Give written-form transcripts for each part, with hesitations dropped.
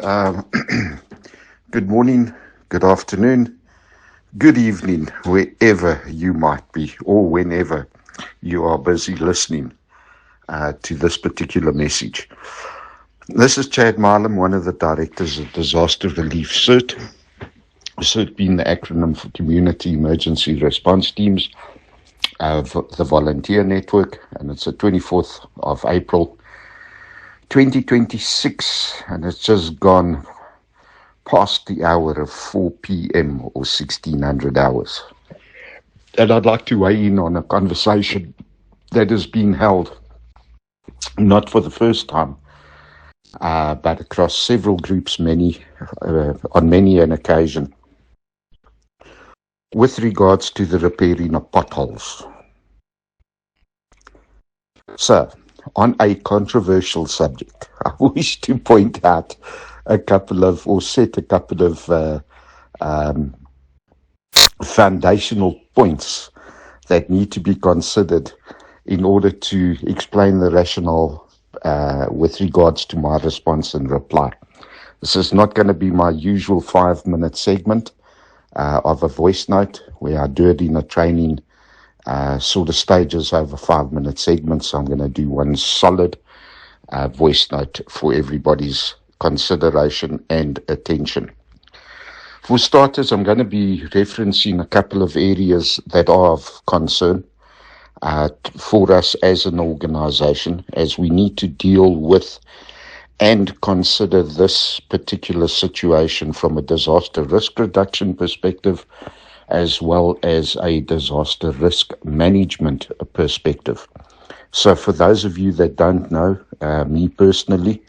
right. Good morning, good afternoon, good evening, wherever you might be, or whenever you are busy listening to this particular message. This is Chad Marlam, one of the directors of Disaster Relief CERT. CERT being the acronym for Community Emergency Response Teams of the Volunteer Network, and it's the 24th of April 2026, and it's just gone past the hour of 4 p.m. or 1600 hours. And I'd like to weigh in on a conversation that has been held, not for the first time, but across several groups, on many an occasion, with regards to the repairing of potholes. So, on a controversial subject, I wish to point out set a couple of foundational points that need to be considered in order to explain the rationale with regards to my response and reply. This is not going to be my usual 5-minute segment of a voice note where I do it in a training sort of stages over 5-minute segments. So I'm going to do one solid voice note for everybody's consideration and attention. For starters, I'm going to be referencing a couple of areas that are of concern for us as an organization, as we need to deal with and consider this particular situation from a disaster risk reduction perspective, as well as a disaster risk management perspective. So for those of you that don't know me personally,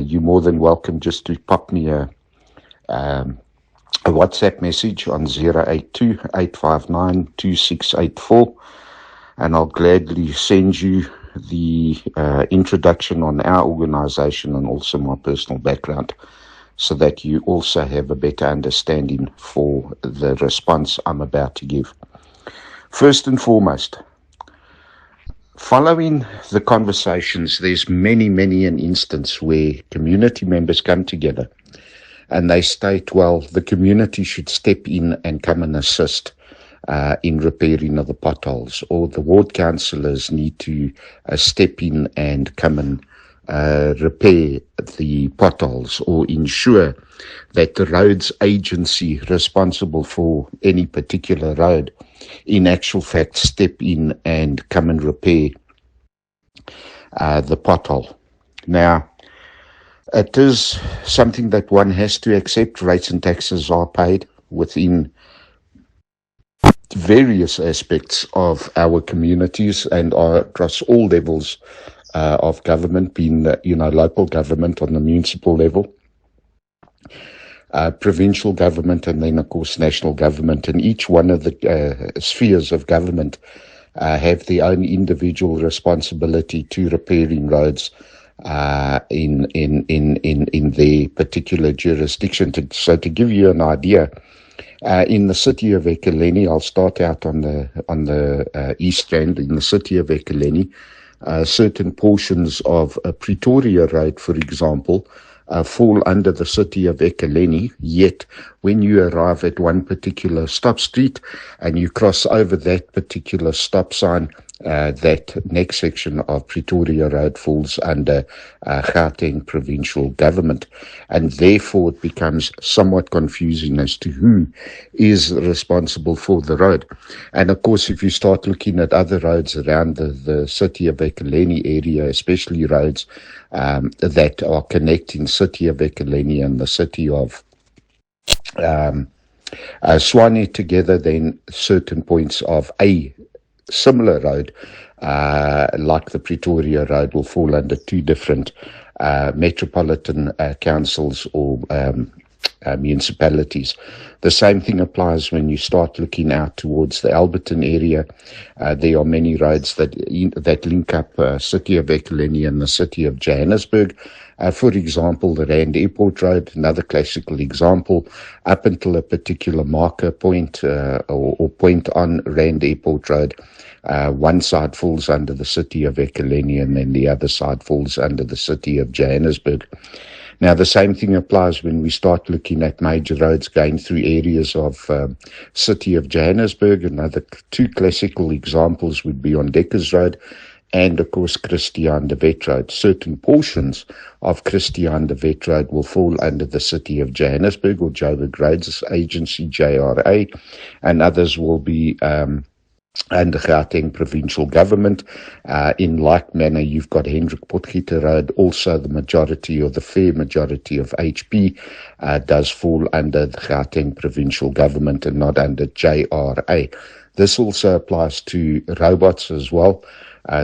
you're more than welcome just to pop me a WhatsApp message on 082-859-2684, and I'll gladly send you the introduction on our organization and also my personal background, so that you also have a better understanding for the response I'm about to give. First and foremost, following the conversations, there's many an instance where community members come together and they state, well, the community should step in and come and assist in repairing of the potholes, or the ward councillors need to step in and come and repair the potholes, or ensure that the roads agency responsible for any particular road in actual fact step in and come and repair the pothole. Now, it is something that one has to accept. Rates and taxes are paid within various aspects of our communities and are across all levels of government, being local government on the municipal level, provincial government, and then of course national government. And each one of the spheres of government have their own individual responsibility to repairing roads in their particular jurisdiction. So to give you an idea, in the city of Ekurhuleni, I'll start out on the East Rand. In the city of Ekurhuleni, certain portions of Pretoria Road, for example, fall under the city of Ekurhuleni, yet when you arrive at one particular stop street and you cross over that particular stop sign, that next section of Pretoria Road falls under Gauteng provincial government, and therefore it becomes somewhat confusing as to who is responsible for the road. And of course, if you start looking at other roads around the city of Ekurhuleni area, especially roads that are connecting city of Ekurhuleni and the city of Swane together, then certain points of a similar road, like the Pretoria Road, will fall under two different metropolitan councils or municipalities. The same thing applies when you start looking out towards the Alberton area. There are many roads that link up city of Ekurhuleni and the city of Johannesburg. For example, the Rand Airport Road, another classical example, up until a particular marker point or point on Rand Airport Road. One side falls under the city of Ekurhuleni and then the other side falls under the city of Johannesburg. Now, the same thing applies when we start looking at major roads going through areas of city of Johannesburg. Another two classical examples would be on Deckers Road and, of course, Christiaan de Wet Road. Certain portions of Christiaan de Wet Road will fall under the city of Johannesburg or Joburg Roads Agency, JRA, and others will be and the Gauteng provincial government. In like manner, you've got Hendrik Potgieter Road. Also, the majority or the fair majority of HP does fall under the Gauteng provincial government and not under JRA. This also applies to robots as well.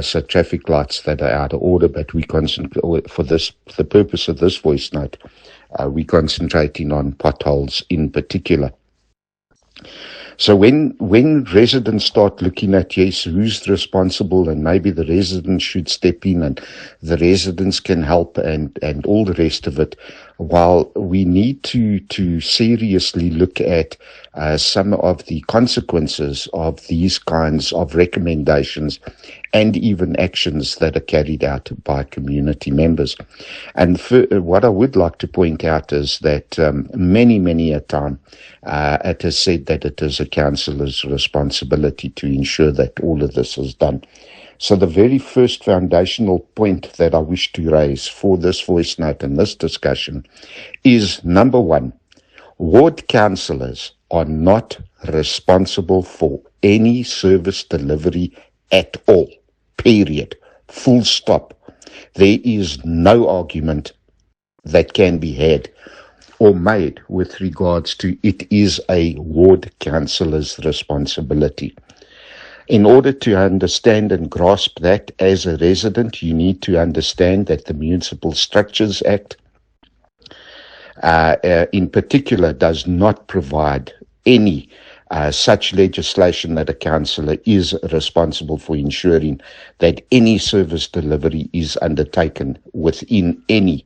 So traffic lights that are out of order, but we concentrate for the purpose of this voice note, we're concentrating on potholes in particular. So when residents start looking at, yes, who's responsible, and maybe the residents should step in and the residents can help and all the rest of it, while we need to seriously look at some of the consequences of these kinds of recommendations and even actions that are carried out by community members. And what I would like to point out is that many a time it is said that it is a councillor's responsibility to ensure that all of this is done. So the very first foundational point that I wish to raise for this voice note and this discussion is, number one, ward councillors are not responsible for any service delivery at all. Period. Full stop. There is no argument that can be had or made with regards to it is a ward councillor's responsibility. In order to understand and grasp that as a resident, you need to understand that the Municipal Structures Act, in particular, does not provide any such legislation that a councillor is responsible for ensuring that any service delivery is undertaken within any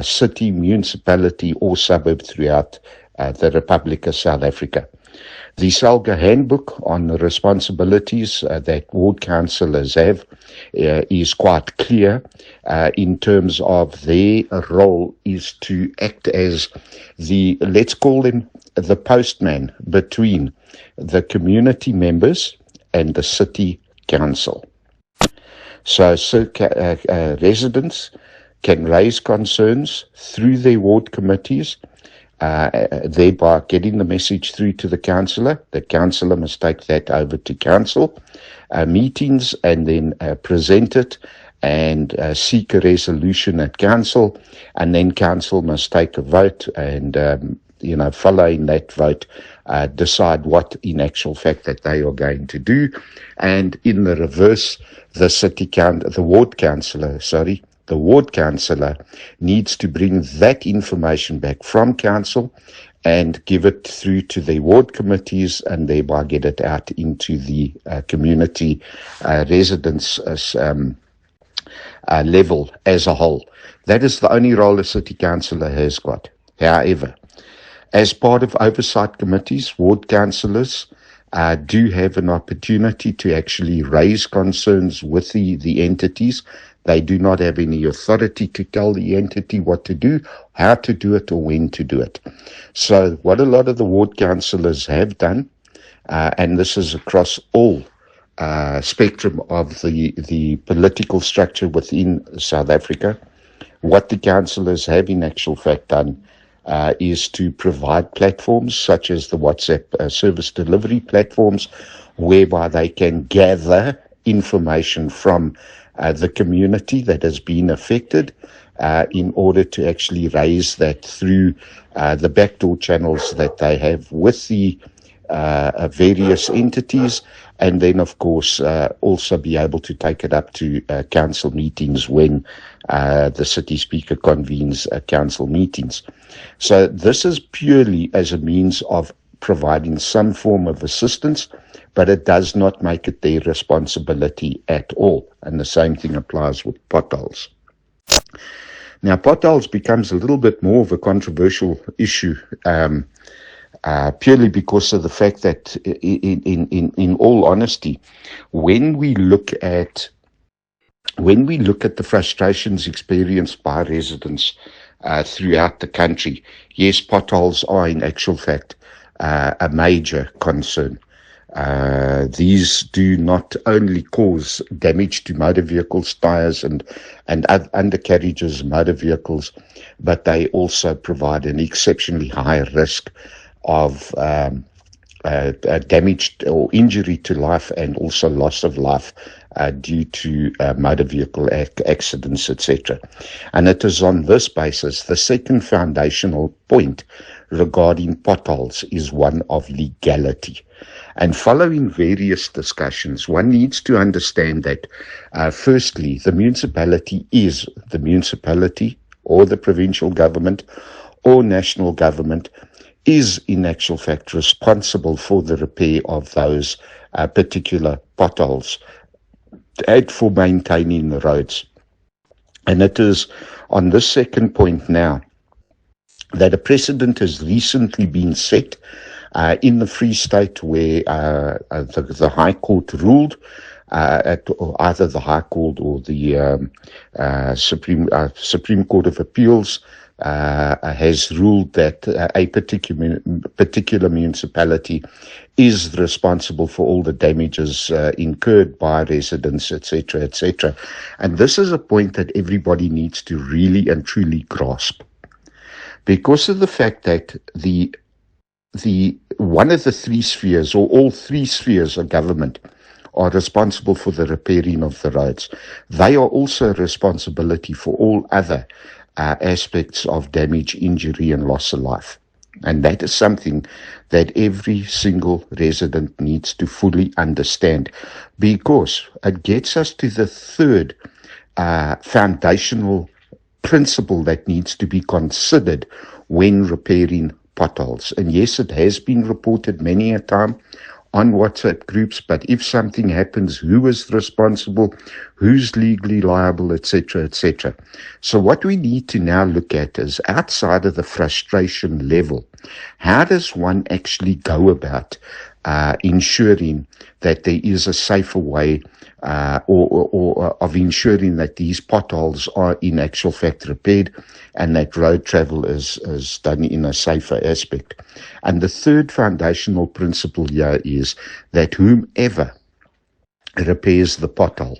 city, municipality or suburb throughout the Republic of South Africa. The SALGA handbook on the responsibilities that ward councillors have is quite clear in terms of their role is to act as the, let's call them the postman between the community members and the city council. So residents can raise concerns through their ward committees, thereby getting the message through to the councillor. The councillor must take that over to council meetings and then present it and seek a resolution at council, and then council must take a vote and following that vote, decide what in actual fact that they are going to do. And in the reverse, the ward councillor needs to bring that information back from council and give it through to the ward committees and thereby get it out into the community residents level as a whole. That is the only role a city councillor has got. However, as part of oversight committees, ward councillors do have an opportunity to actually raise concerns with the entities. They do not have any authority to tell the entity what to do, how to do it, or when to do it. So what a lot of the ward councillors have done, and this is across all spectrum of the political structure within South Africa, what the councillors have in actual fact done is to provide platforms such as the WhatsApp service delivery platforms, whereby they can gather information from the community that has been affected in order to actually raise that through the backdoor channels that they have with the various entities, and then of course also be able to take it up to council meetings when the city speaker convenes council meetings. So this is purely as a means of providing some form of assistance, but it does not make it their responsibility at all. And the same thing applies with potholes. Now, potholes becomes a little bit more of a controversial issue, purely because of the fact that, in all honesty, when we look at the frustrations experienced by residents throughout the country. Yes, potholes are in actual fact a major concern. These do not only cause damage to motor vehicles, tires, and undercarriages, motor vehicles, but they also provide an exceptionally high risk of damage or injury to life, and also loss of life due to motor vehicle accidents, etc. And it is on this basis, the second foundational point regarding potholes is one of legality. And following various discussions, one needs to understand that, firstly, the municipality is the municipality or the provincial government or national government is in actual fact responsible for the repair of those particular potholes and for maintaining the roads. And it is on this second point now that a precedent has recently been set in the Free State, where the High Court ruled, either the High Court or the Supreme Court of Appeals has ruled that a particular municipality is responsible for all the damages incurred by residents, etc., etc. And this is a point that everybody needs to really and truly grasp, because of the fact that the one of the three spheres, or all three spheres of government, are responsible for the repairing of the roads. They are also responsibility for all other aspects of damage, injury, and loss of life. And that is something that every single resident needs to fully understand, because it gets us to the third foundational principle that needs to be considered when repairing potholes. And yes, it has been reported many a time on WhatsApp groups, but if something happens, who is responsible, who's legally liable, etc., etc. So what we need to now look at is, outside of the frustration level, how does one actually go about ensuring that there is a safer way or of ensuring that these potholes are in actual fact repaired and that road travel is done in a safer aspect. And the third foundational principle here is that whomever repairs the pothole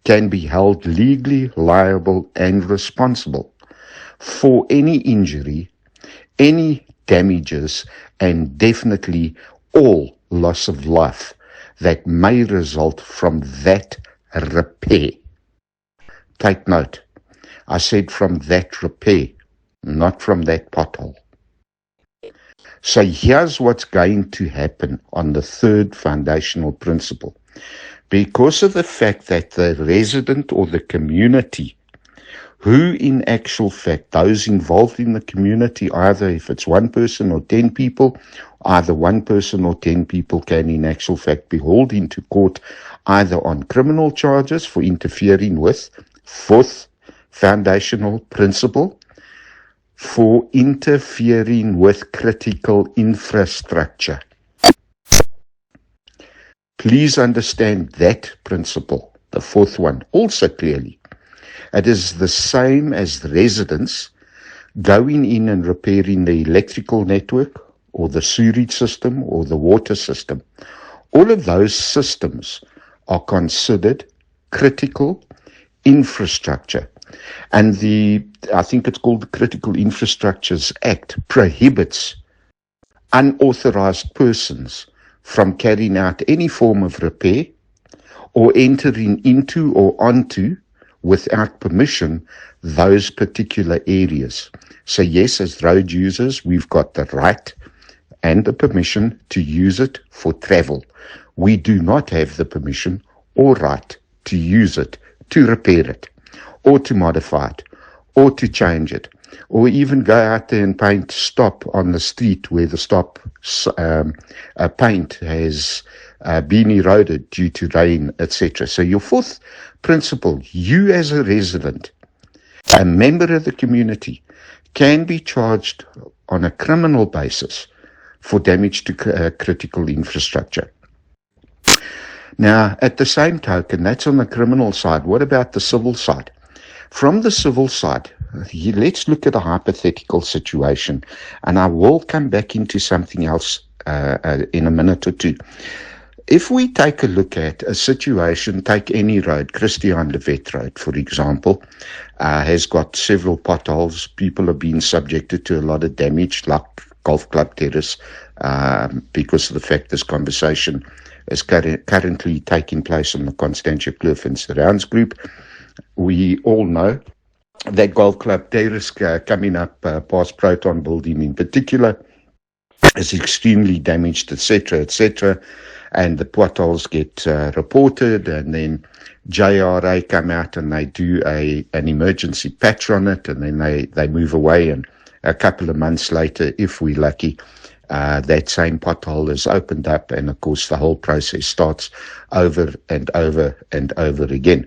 can be held legally liable and responsible for any injury, any damages, and definitely all loss of life that may result from that repair. Take note, I said from that repair, not from that pothole. So here's what's going to happen on the third foundational principle. Because of the fact that the resident or the community, who in actual fact, those involved in the community, either if it's one person or 10 people, either one person or 10 people can in actual fact be hauled into court either on criminal charges for interfering with, fourth foundational principle, for interfering with critical infrastructure. Please understand that principle, the fourth one, also clearly. It is the same as the residents going in and repairing the electrical network or the sewage system or the water system. All of those systems are considered critical infrastructure. And I think it's called the Critical Infrastructures Act, prohibits unauthorized persons from carrying out any form of repair or entering into or onto, without permission, those particular areas. So yes, as road users, we've got the right and the permission to use it for travel. We do not have the permission or right to use it, to repair it, or to modify it, or to change it, or even go out there and paint stop on the street where the stop paint has been eroded due to rain, etc. So your fourth principle, you as a resident, a member of the community, can be charged on a criminal basis for damage to critical infrastructure. Now, at the same token, that's on the criminal side. What about the civil side? From the civil side, let's look at a hypothetical situation, and I will come back into something else in a minute or two. If we take a look at a situation, take any road, Christian de Wet Road, for example, has got several potholes. People have been subjected to a lot of damage, like Golf Club Terrace, because of the fact this conversation is currently taking place on the Constantia Kloof and Surrounds group. We all know that Golf Club Terrace coming up past Proton Building in particular is extremely damaged, etc., etc., and the potholes get reported, and then JRA come out and they do an emergency patch on it, and then they move away, and a couple of months later, if we're lucky, that same pothole is opened up, and of course the whole process starts over and over and over again.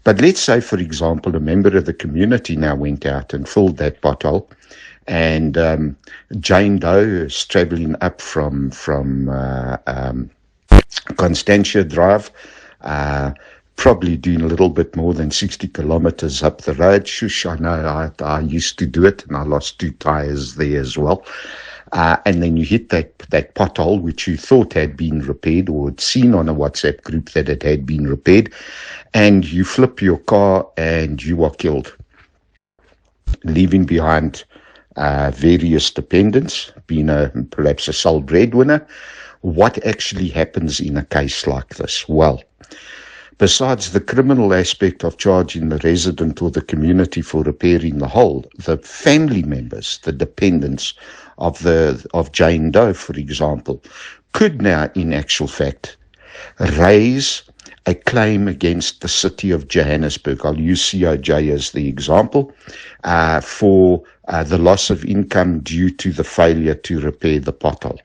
But let's say, for example, a member of the community now went out and filled that pothole, and Jane Doe is traveling up from Constantia Drive, probably doing a little bit more than 60 kilometers up the road. Shush, I know, I used to do it, and I lost 2 tires there as well. And then you hit that pothole, which you thought had been repaired, or had seen on a WhatsApp group that it had been repaired, and you flip your car and you are killed, leaving behind various dependents, being perhaps a sole breadwinner. What actually happens in a case like this? Well, besides the criminal aspect of charging the resident or the community for repairing the hole, the family members, the dependents of Jane Doe, for example, could now, in actual fact, raise a claim against the city of Johannesburg. I'll use COJ as the example, for the loss of income due to the failure to repair the pothole.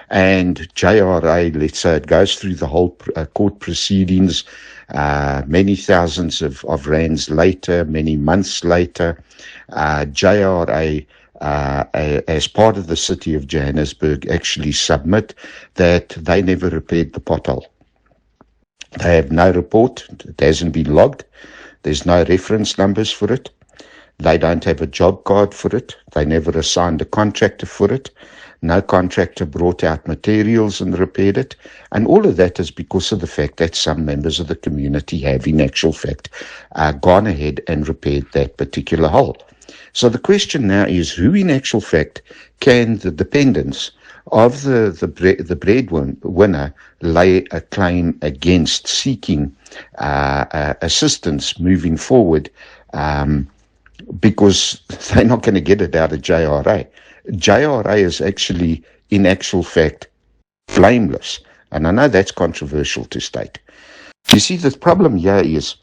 And JRA, let's say it goes through the whole court proceedings, many thousands of rands later, many months later, JRA, as part of the city of Johannesburg, actually submit that they never repaired the pothole. They have no report. It hasn't been logged. There's no reference numbers for it. They don't have a job card for it. They never assigned a contractor for it. No contractor brought out materials and repaired it. And all of that is because of the fact that some members of the community have, in actual fact, gone ahead and repaired that particular hole. So the question now is, who in actual fact can the dependents of the breadwinner lay a claim against, seeking assistance moving forward, because they're not going to get it out of JRA. JRA is actually, in actual fact, blameless. And I know that's controversial to state. You see, the problem here is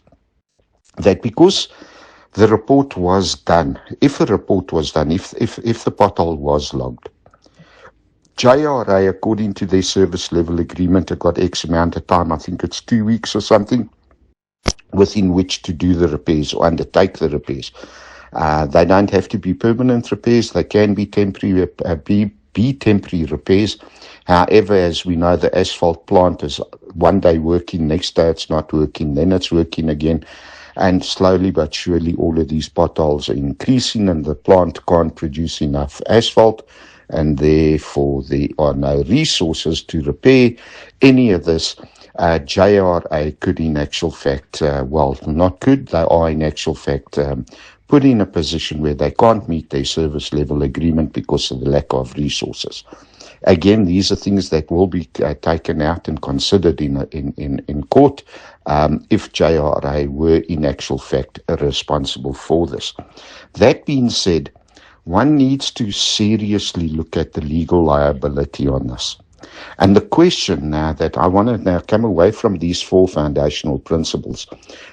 that because the report was done, if the pothole was logged, JRA, according to their service level agreement, have got X amount of time, I think it's 2 weeks or something, within which to do the repairs or undertake the repairs. They don't have to be permanent repairs. They can be temporary repairs. However, as we know, the asphalt plant is one day working, next day it's not working, then it's working again. And slowly but surely, all of these potholes are increasing, and the plant can't produce enough asphalt, and therefore there are no resources to repair any of this. JRA could, in actual fact, they are in actual fact put in a position where they can't meet their service level agreement because of the lack of resources. Again, these are things that will be taken out and considered in court if JRA were in actual fact responsible for this. That being said, one needs to seriously look at the legal liability on this. And the question now that I want to now come away from these 4 foundational principles,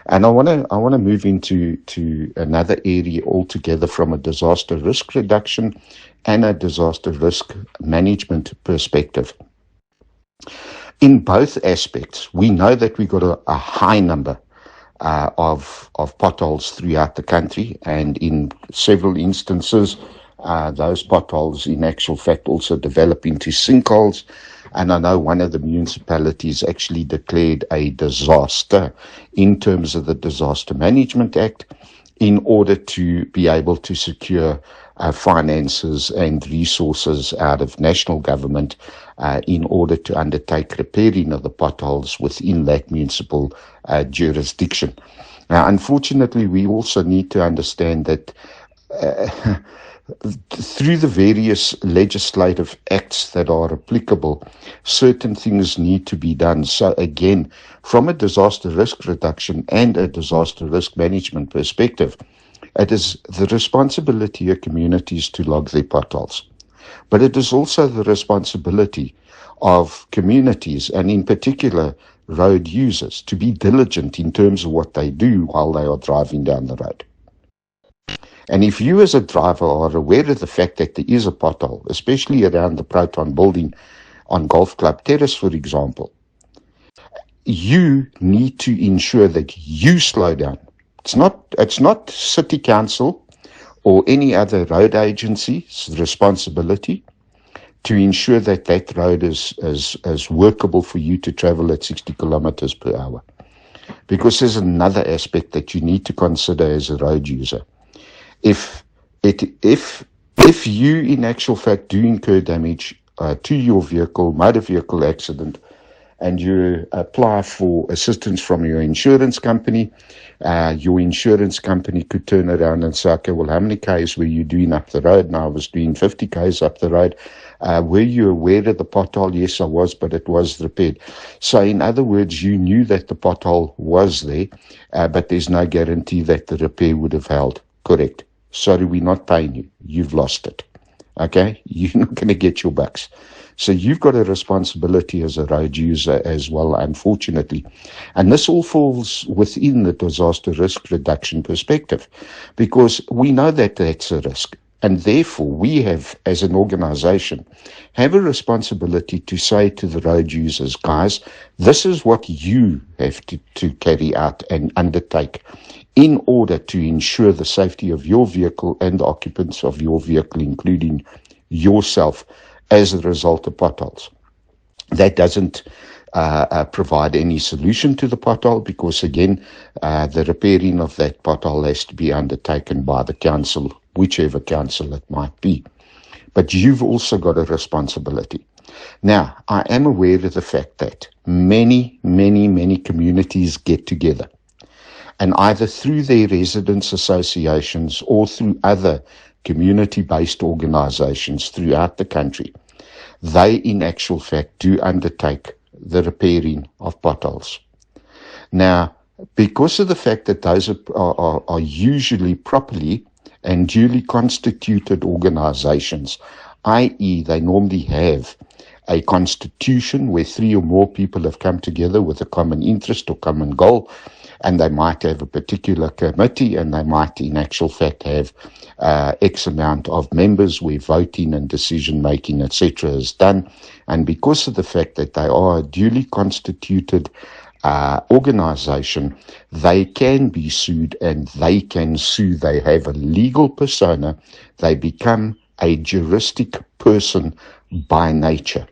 and I want to move into another area altogether from a disaster risk reduction and a disaster risk management perspective. In both aspects, we know that we got a high number of potholes throughout the country, and in several instances, those potholes in actual fact also develop into sinkholes. And I know one of the municipalities actually declared a disaster in terms of the Disaster Management Act, in order to be able to secure finances and resources out of national government in order to undertake repairing of the potholes within that municipal jurisdiction. Now, unfortunately, we also need to understand that through the various legislative acts that are applicable, certain things need to be done. So again, from a disaster risk reduction and a disaster risk management perspective, it is the responsibility of communities to log their potholes. But it is also the responsibility of communities, and in particular road users, to be diligent in terms of what they do while they are driving down the road. And if you as a driver are aware of the fact that there is a pothole, especially around the Proton building on Golf Club Terrace, for example, you need to ensure that you slow down. It's not City Council or any other road agency's responsibility to ensure that that road is workable for you to travel at 60 kilometers per hour. Because there's another aspect that you need to consider as a road user. If you in actual fact do incur damage to your vehicle, motor vehicle accident, and you apply for assistance from your insurance company could turn around and say, okay, well, how many Ks were you doing up the road? And I was doing 50 Ks up the road. Were you aware of the pothole? Yes, I was, but it was repaired. So in other words, you knew that the pothole was there, but there's no guarantee that the repair would have held. Correct. Sorry, we're not paying you. You've lost it. Okay? You're not going to get your bucks. So you've got a responsibility as a road user as well, unfortunately. And this all falls within the disaster risk reduction perspective, because we know that that's a risk. And therefore, we have, as an organization, have a responsibility to say to the road users, guys, this is what you have to carry out and undertake in order to ensure the safety of your vehicle and the occupants of your vehicle, including yourself, as a result of potholes. That doesn't provide any solution to the pothole, because, again, the repairing of that pothole has to be undertaken by the council, whichever council it might be. But you've also got a responsibility. Now, I am aware of the fact that many communities get together, and either through their residents' associations or through other community-based organizations throughout the country, they in actual fact do undertake the repairing of potholes. Now, because of the fact that those are usually properly and duly constituted organizations, i.e. they normally have a constitution where 3 or more people have come together with a common interest or common goal, and they might have a particular committee, and they might in actual fact have X amount of members where voting and decision-making, etc. is done. And because of the fact that they are a duly constituted organization, they can be sued, and they can sue. They have a legal persona. They become a juristic person by nature.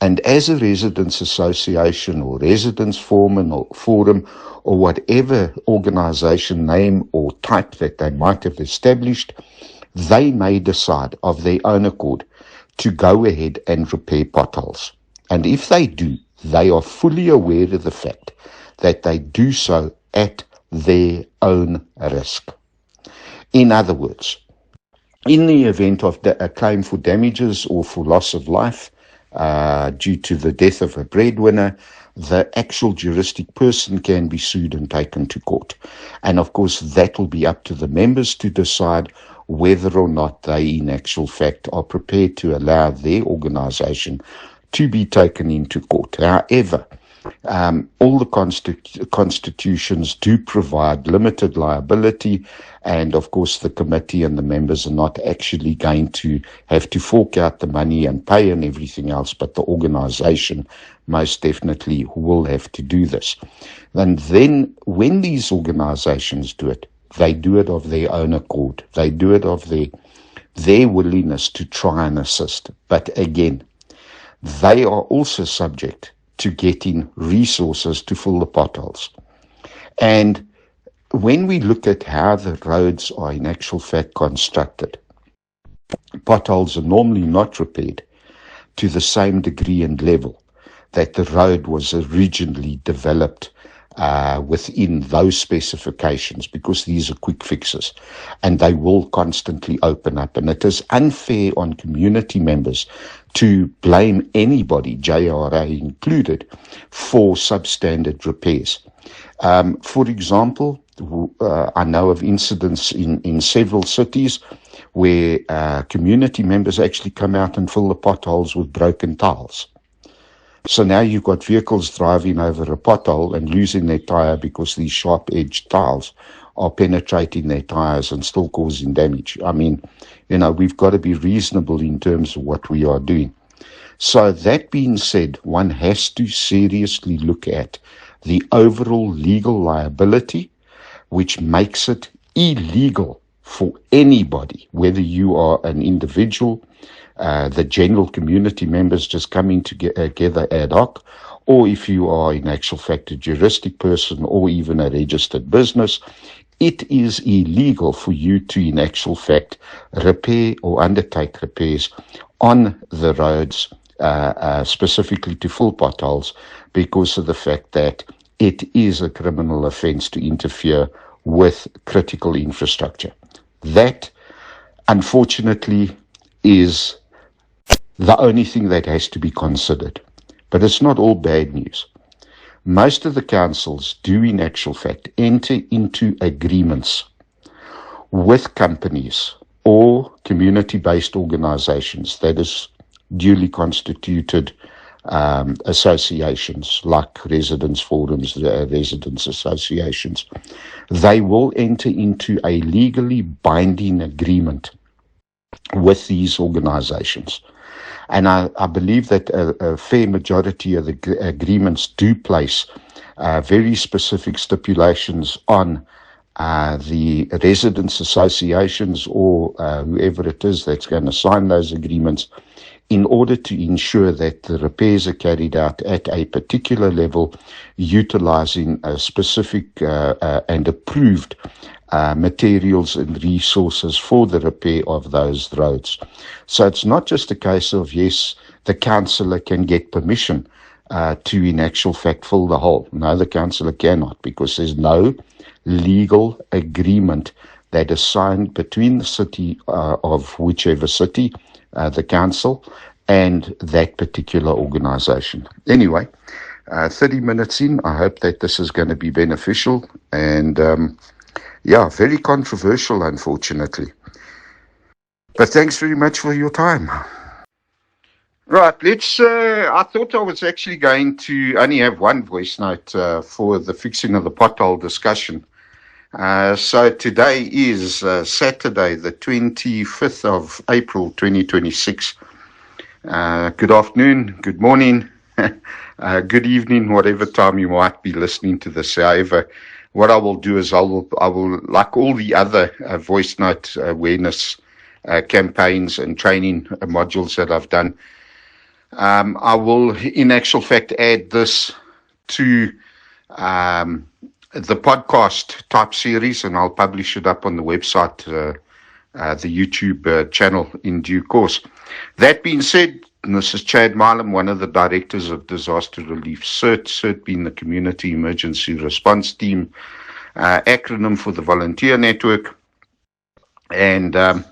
And as a residents association or residents forum or whatever organization name or type that they might have established, they may decide of their own accord to go ahead and repair potholes. And if they do, they are fully aware of the fact that they do so at their own risk. In other words, in the event of a claim for damages or for loss of life, due to the death of a breadwinner, the actual juristic person can be sued and taken to court. And of course, that will be up to the members to decide whether or not they in actual fact are prepared to allow their organization to be taken into court. However, all the constitutions do provide limited liability, and of course the committee and the members are not actually going to have to fork out the money and pay and everything else, but the organization most definitely will have to do this. And then when these organizations do it, they do it of their own accord. They do it of their willingness to try and assist. But again, they are also subject to getting resources to fill the potholes. And when we look at how the roads are in actual fact constructed, potholes are normally not repaired to the same degree and level that the road was originally developed within those specifications, because these are quick fixes and they will constantly open up. And it is unfair on community members to blame anybody, JRA included, for substandard repairs. For example, I know of incidents in several cities where community members actually come out and fill the potholes with broken tiles. So now you've got vehicles driving over a pothole and losing their tire because these sharp-edged tiles are penetrating their tires and still causing damage. I mean, we've got to be reasonable in terms of what we are doing. So that being said, one has to seriously look at the overall legal liability, which makes it illegal for anybody, whether you are an individual, the general community members just coming together ad hoc, or if you are in actual fact a juristic person or even a registered business, it is illegal for you to in actual fact repair or undertake repairs on the roads, specifically to full potholes, because of the fact that it is a criminal offense to interfere with critical infrastructure. That, unfortunately, is the only thing that has to be considered. But it's not all bad news. Most of the councils do, in actual fact, enter into agreements with companies or community-based organizations, that is, duly constituted associations like residents' forums, residents' associations. They will enter into a legally binding agreement with these organizations. And I believe that a fair majority of the agreements do place very specific stipulations on the residents' associations or whoever it is that's going to sign those agreements, in order to ensure that the repairs are carried out at a particular level, utilizing a specific and approved materials and resources for the repair of those roads. So it's not just a case of, yes, the councillor can get permission to in actual fact fill the hole. No, the councillor cannot, because there's no legal agreement that is signed between the city of whichever city, the council, and that particular organization. Anyway, 30 minutes in, I hope that this is going to be beneficial and very controversial, unfortunately. But thanks very much for your time. Right, I thought I was actually going to only have one voice note for the fixing of the pothole discussion. So today is Saturday, the 25th of April, 2026. Good afternoon, good morning, good evening, whatever time you might be listening to this. However, what I will do is I will, like all the other voice note awareness campaigns and training modules that I've done, I will in actual fact add this to the podcast type series, and I'll publish it up on the website, the YouTube channel in due course. That being said, this is Chad Milam, one of the directors of Disaster Relief CERT being the Community Emergency Response Team, acronym for the Volunteer Network. And my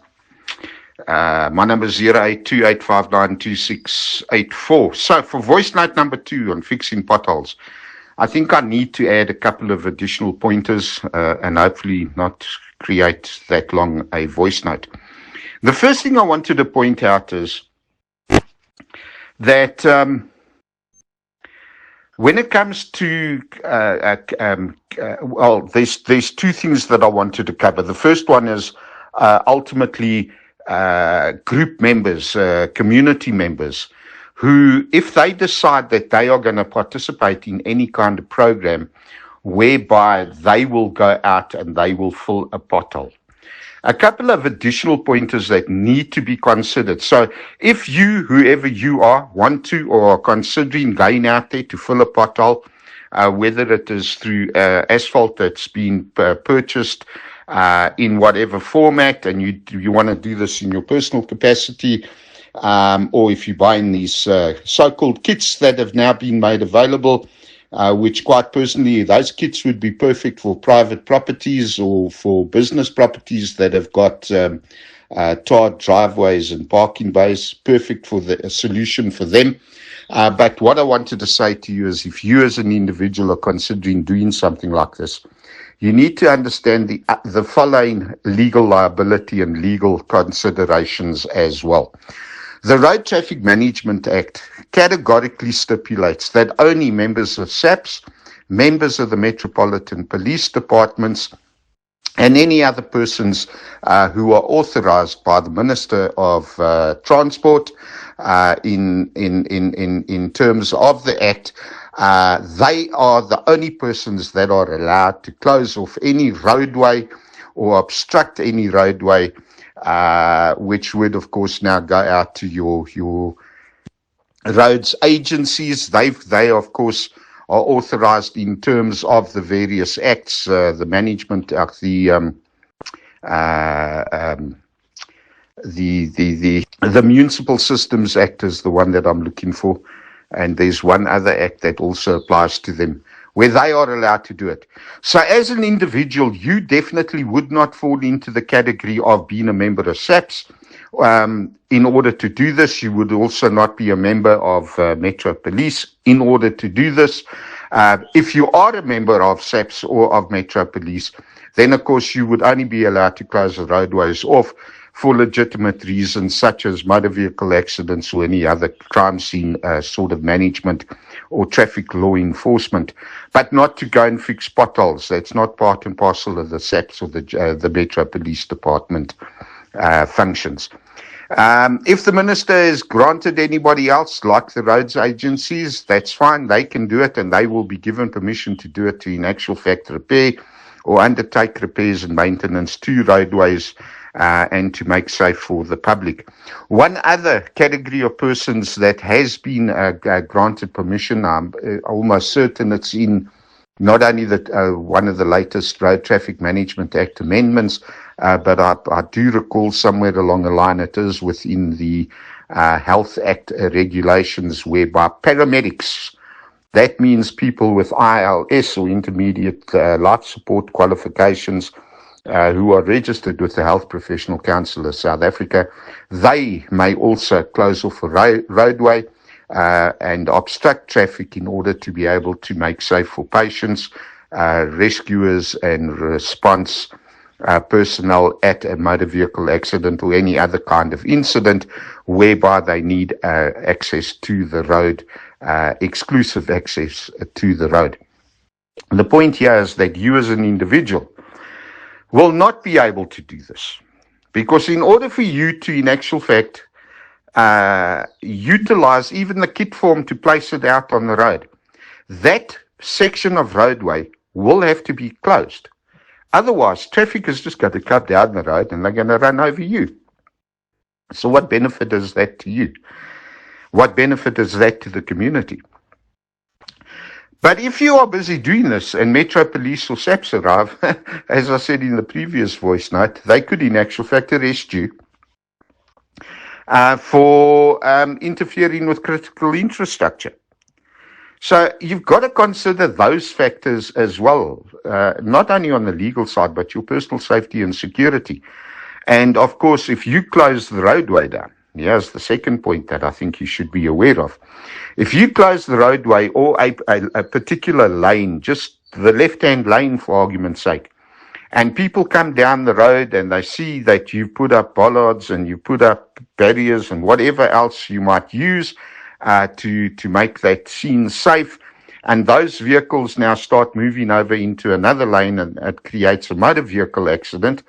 number is 0828592684. So for voice note number 2 on fixing potholes, I think I need to add a couple of additional pointers and hopefully not create that long a voice note. The first thing I wanted to point out is that when it comes to, there's two things that I wanted to cover. The first one is ultimately group members, community members, who, if they decide that they are going to participate in any kind of program whereby they will go out and they will fill a pothole. A couple of additional pointers that need to be considered. So if you, whoever you are, want to or are considering going out there to fill a pothole, whether it is through asphalt that's been purchased in whatever format, and you want to do this in your personal capacity, or if you're buying these so-called kits that have now been made available, which quite personally, those kits would be perfect for private properties or for business properties that have got tarred driveways and parking bays, perfect for a solution for them. But what I wanted to say to you is, if you as an individual are considering doing something like this, you need to understand the following legal liability and legal considerations as well. The Road Traffic Management Act categorically stipulates that only members of SAPS, members of the Metropolitan Police Departments, and any other persons who are authorized by the Minister of Transport in terms of the Act, they are the only persons that are allowed to close off any roadway or obstruct any roadway, which would, of course, now go out to your roads agencies. They, of course, are authorized in terms of the various acts, the management act, the Municipal Systems Act is the one that I'm looking for, and there's one other act that also applies to them, where they are allowed to do it. So as an individual, you definitely would not fall into the category of being a member of SAPS. In order to do this, you would also not be a member of Metro Police in order to do this. If you are a member of SAPS or of Metro Police, then of course you would only be allowed to close the roadways off for legitimate reasons such as motor vehicle accidents or any other crime scene sort of management or traffic law enforcement, but not to go and fix potholes. That's not part and parcel of the SAPS or the Metro Police Department functions. If the minister has granted anybody else, like the roads agencies, that's fine. They can do it, and they will be given permission to do it to, in actual fact, repair or undertake repairs and maintenance to roadways and to make safe for the public. One other category of persons that has been granted permission, I'm almost certain it's in not only one of the latest Road Traffic Management Act amendments, but I do recall somewhere along the line it is within the Health Act regulations, whereby paramedics, that means people with ILS or intermediate life support qualifications, who are registered with the Health Professional Council of South Africa, they may also close off a roadway and obstruct traffic in order to be able to make safe for patients, rescuers and response personnel at a motor vehicle accident or any other kind of incident whereby they need access to the road, exclusive access to the road. The point here is that you as an individual will not be able to do this, because in order for you to, in actual fact, utilize even the kit form to place it out on the road, that section of roadway will have to be closed. Otherwise, traffic is just going to cut down the road and they're going to run over you. So what benefit is that to you? What benefit is that to the community? But if you are busy doing this and Metro Police or SAPS arrive, as I said in the previous voice note, they could in actual fact arrest you for interfering with critical infrastructure. So you've got to consider those factors as well, not only on the legal side, but your personal safety and security. And of course, if you close the roadway down, here's the second point that I think you should be aware of. If you close the roadway or a particular lane, just the left-hand lane for argument's sake, and people come down the road and they see that you put up bollards and you put up barriers and whatever else you might use to make that scene safe, and those vehicles now start moving over into another lane and it creates a motor vehicle accident,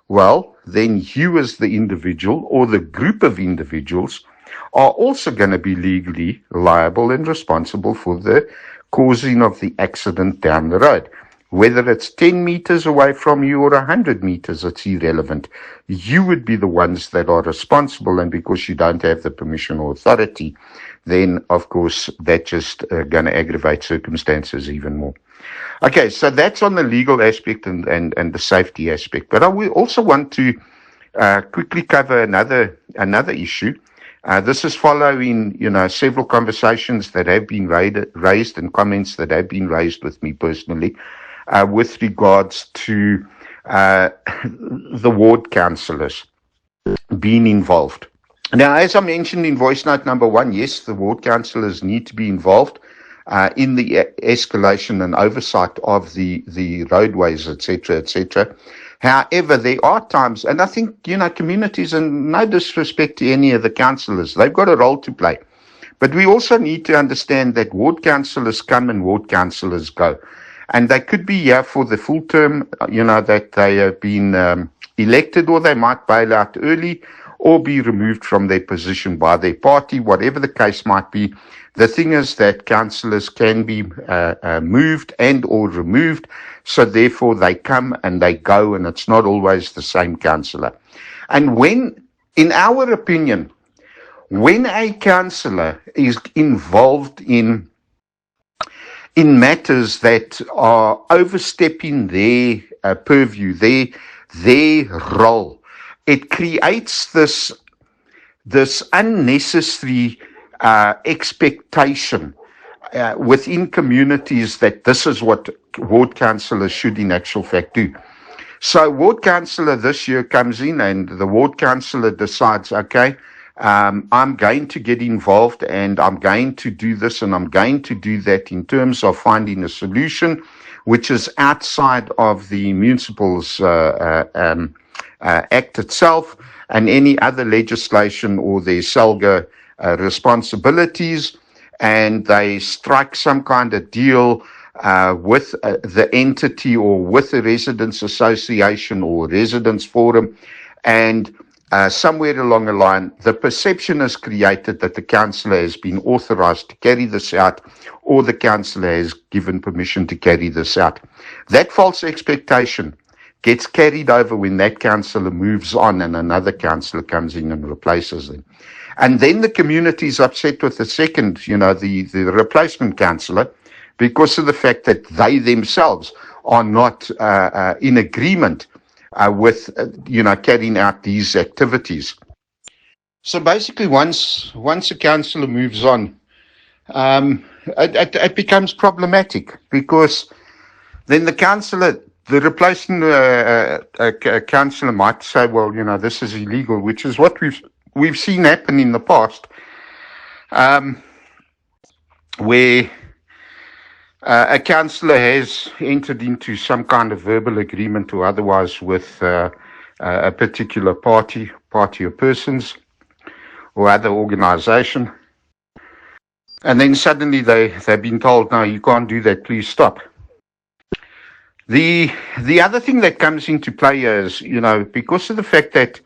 well, then you as the individual or the group of individuals are also going to be legally liable and responsible for the causing of the accident down the road. Whether it's 10 meters away from you or 100 meters, it's irrelevant. You would be the ones that are responsible, and because you don't have the permission or authority then of course that's just going to aggravate circumstances even more. Okay, so that's on the legal aspect and the safety aspect. But I will also want to quickly cover another issue. This is following, several conversations that have been raised and comments that have been raised with me personally with regards to the ward councillors being involved. Now, as I mentioned in voice note number 1, yes, the ward councillors need to be involved in the escalation and oversight of the roadways, etc., etc. However, there are times, and I think, communities, and no disrespect to any of the councillors, they've got a role to play. But we also need to understand that ward councillors come and ward councillors go. And they could be here for the full term, that they have been elected, or they might bail out early or be removed from their position by their party, whatever the case might be. The thing is that councillors can be moved and or removed, so therefore they come and they go, and it's not always the same councillor. And when, in our opinion, when a councillor is involved in matters that are overstepping their purview, their role, it creates this unnecessary expectation within communities that this is what ward councillors should in actual fact do. So ward councillor this year comes in and the ward councillor decides, okay, I'm going to get involved and I'm going to do this and I'm going to do that in terms of finding a solution which is outside of the Municipals Act itself and any other legislation or their SALGA responsibilities, and they strike some kind of deal with the entity or with the residents association or residents forum, and somewhere along the line, the perception is created that the councillor has been authorised to carry this out, or the councillor has given permission to carry this out. That false expectation gets carried over when that councillor moves on and another councillor comes in and replaces them. And then the community is upset with the second, the replacement councillor, because of the fact that they themselves are not in agreement with, carrying out these activities. So basically, once a councillor moves on, it becomes problematic, because then the replacement councillor might say, well, this is illegal, which is what we've seen happen in the past, where a councillor has entered into some kind of verbal agreement or otherwise with a particular party or persons or other organisation, and then suddenly they've been told, no, you can't do that, please stop. The other thing that comes into play is, because of the fact that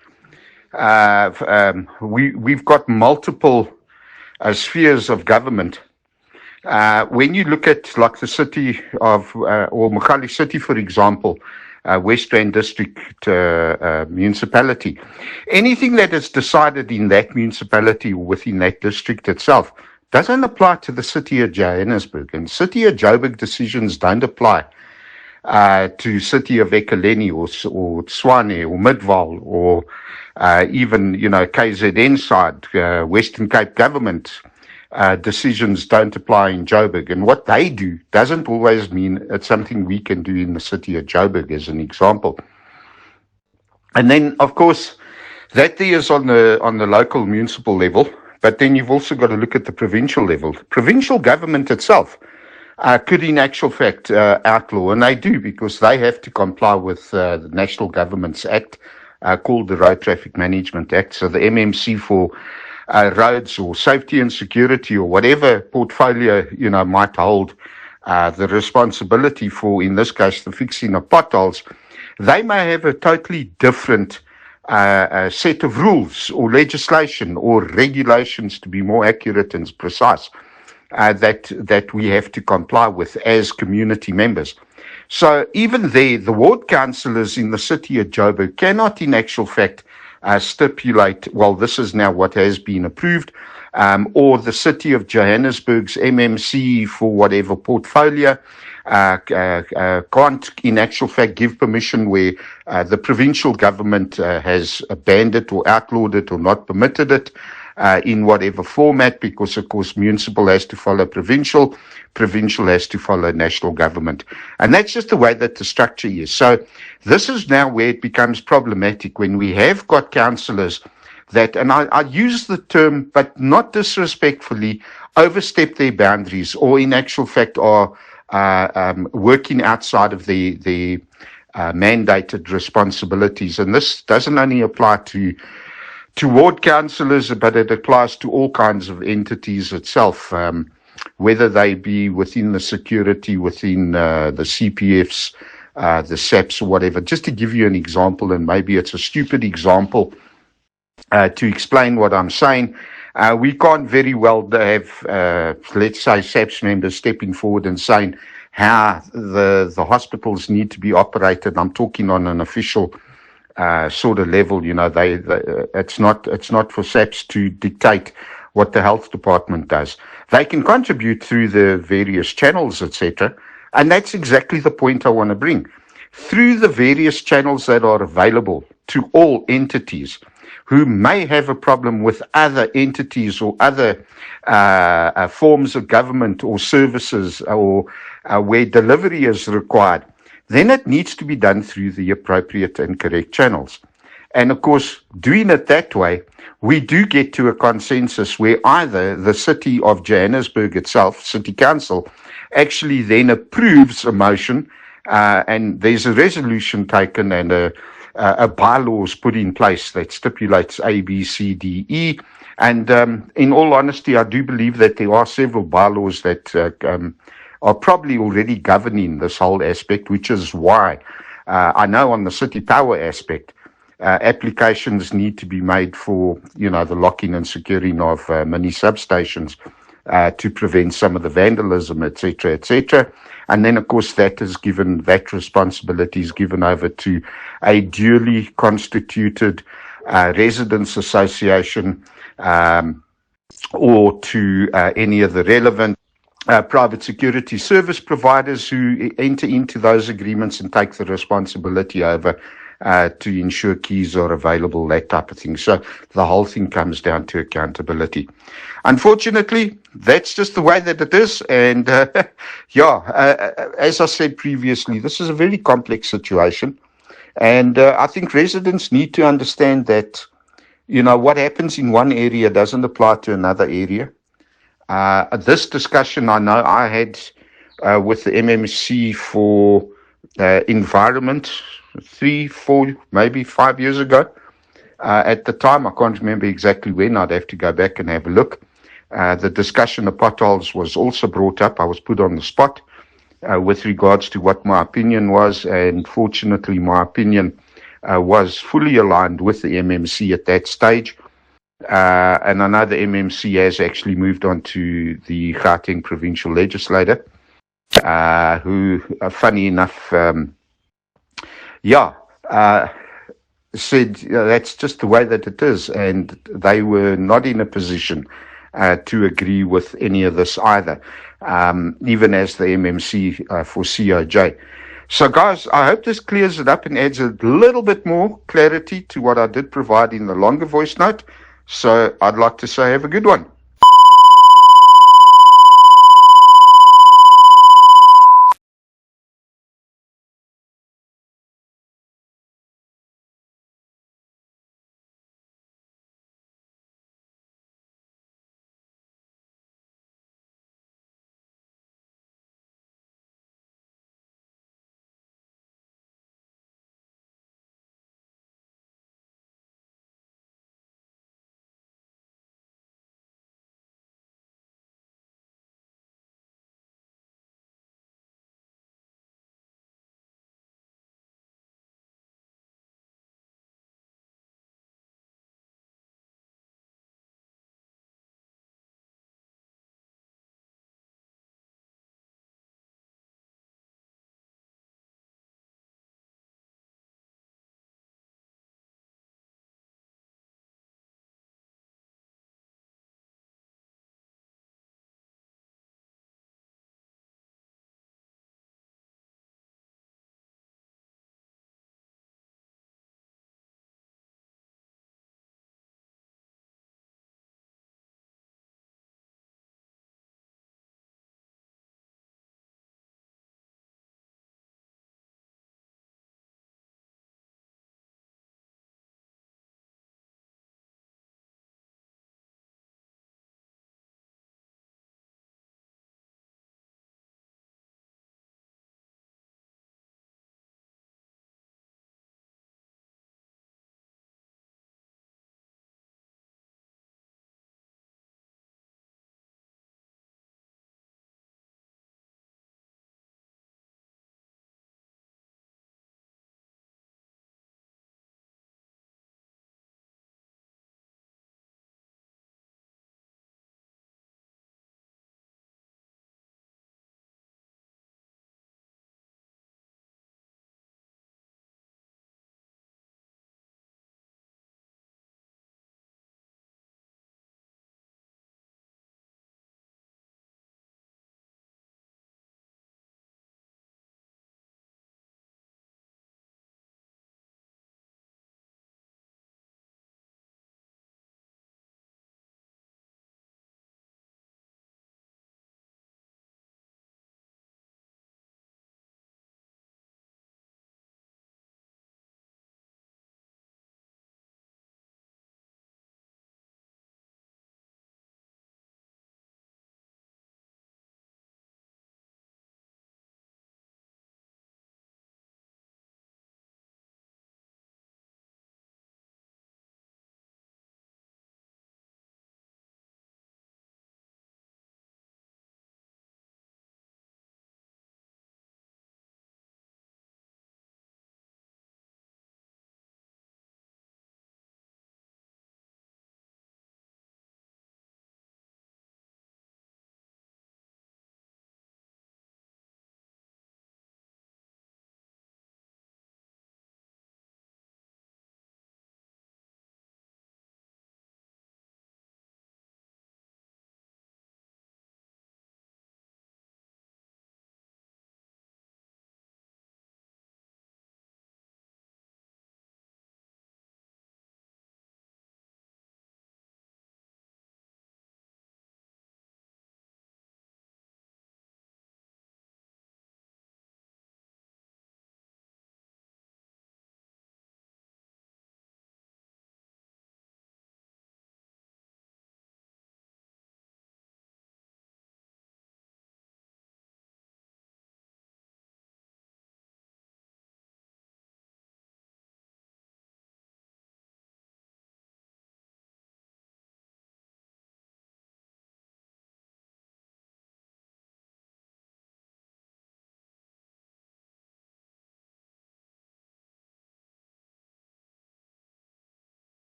we've got multiple spheres of government. When you look at like the city of, or Mokali City, for example, West Rand District municipality, anything that is decided in that municipality or within that district itself doesn't apply to the city of Johannesburg. And city of Joburg decisions don't apply to city of Ekurhuleni or Tshwane or Midvaal or even, KZN side, Western Cape government decisions don't apply in Joburg. And what they do doesn't always mean it's something we can do in the city of Joburg, as an example. And then, of course, that there is on the local municipal level, but then you've also got to look at the provincial level. Provincial government itself could in actual fact outlaw, and they do, because they have to comply with the National Government's Act called the Road Traffic Management Act. So the MMC for roads or safety and security or whatever portfolio might hold the responsibility for, in this case, the fixing of potholes, they may have a totally different set of rules or legislation or regulations, to be more accurate and precise, that we have to comply with as community members. So even there, the ward councillors in the city of Joburg cannot in actual fact stipulate, well, this is now what has been approved, or the City of Johannesburg's MMC for whatever portfolio can't, in actual fact, give permission where the provincial government has banned it or outlawed it or not permitted it in whatever format, because, of course, municipal has to follow provincial, provincial has to follow national government. And that's just the way that the structure is. So this is now where it becomes problematic when we have got councillors that, and I use the term, but not disrespectfully, overstep their boundaries, or in actual fact are working outside of the mandated responsibilities. And this doesn't only apply to ward councillors, but it applies to all kinds of entities itself, whether they be within the security, within the CPFs, the SAPs or whatever. Just to give you an example, and maybe it's a stupid example to explain what I'm saying, we can't very well have, let's say, SAPS members stepping forward and saying how the hospitals need to be operated. I'm talking on an official sort of level. You know, it's not for SAPS to dictate what the health department does. They can contribute through the various channels, etc. And that's exactly the point I want to bring. Through the various channels that are available to all entities who may have a problem with other entities or other forms of government or services, or where delivery is required, then it needs to be done through the appropriate and correct channels. And of course, doing it that way, we do get to a consensus where either the City of Johannesburg itself, City Council, actually then approves a motion, and there's a resolution taken and a bylaws put in place that stipulates A, B, C, D, E. And in all honesty, I do believe that there are several bylaws that are probably already governing this whole aspect, which is why I know on the city power aspect, applications need to be made for, the locking and securing of mini substations to prevent some of the vandalism, etc., etc. And then, of course, that responsibility is given over to a duly constituted residents association, or to any of the relevant private security service providers who enter into those agreements and take the responsibility over to ensure keys are available, that type of thing. So the whole thing comes down to accountability. Unfortunately, that's just the way that it is. And as I said previously, this is a very complex situation. And I think residents need to understand that, what happens in one area doesn't apply to another area. This discussion I know I had with the MMC for environment 3, 4, maybe 5 years ago. At the time, I can't remember exactly when. I'd have to go back and have a look. The discussion of potholes was also brought up. I was put on the spot with regards to what my opinion was, and fortunately my opinion was fully aligned with the MMC at that stage. And I know the MMC has actually moved on to the Gauteng provincial legislator, who, funny enough, said that's just the way that it is, and they were not in a position to agree with any of this either, even as the MMC for COJ. So, guys, I hope this clears it up and adds a little bit more clarity to what I did provide in the longer voice note. So I'd like to say have a good one.